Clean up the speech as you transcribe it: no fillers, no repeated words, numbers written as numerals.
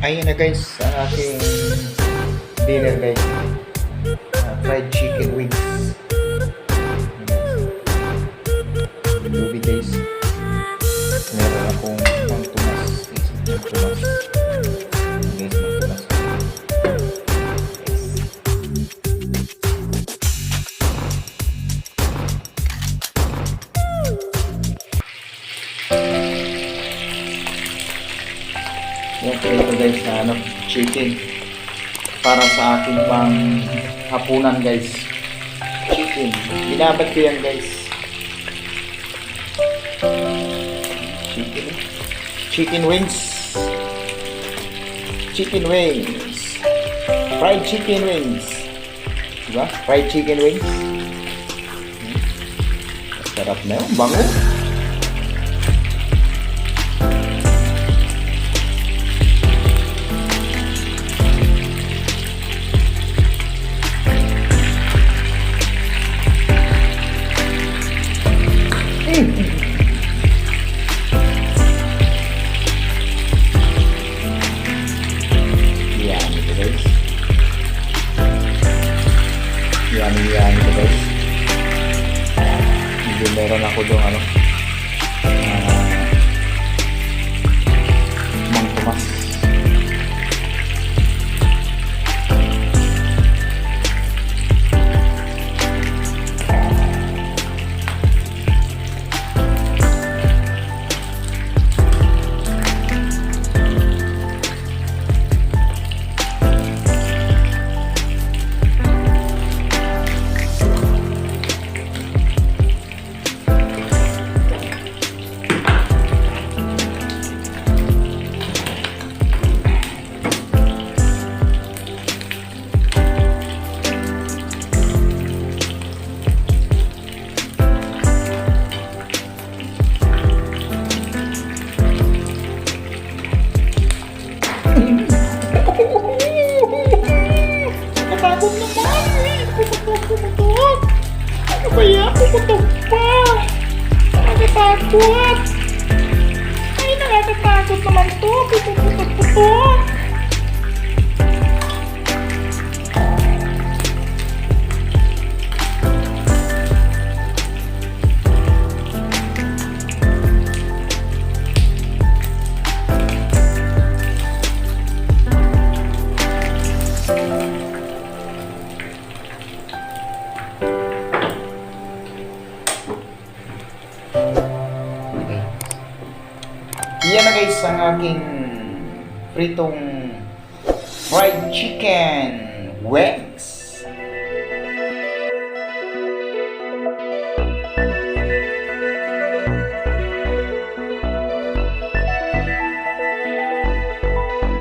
Ayun na guys, ang aking dinner guys. Fried chicken wings. Lubi guys. Meron akong pang-tumas. Pang-tumas. Guys, pang-tumas. Yan, ito guys na chicken para sa aking pang hapunan guys. Chicken, binabad ko yan guys. Chicken wings, fried chicken wings, diba? Fried chicken wings. Sarap na yun, bango. Yan ito guys. Yan ito guys. Hindi meron ako doon mangtumas. Nakatakot naman eh. Pumutok. Ano ba yan? Pumutok pa. Nakakatakot. Ay, nakakatakot naman to. Pumutok. Yan na guys ang aking pritong fried chicken wings.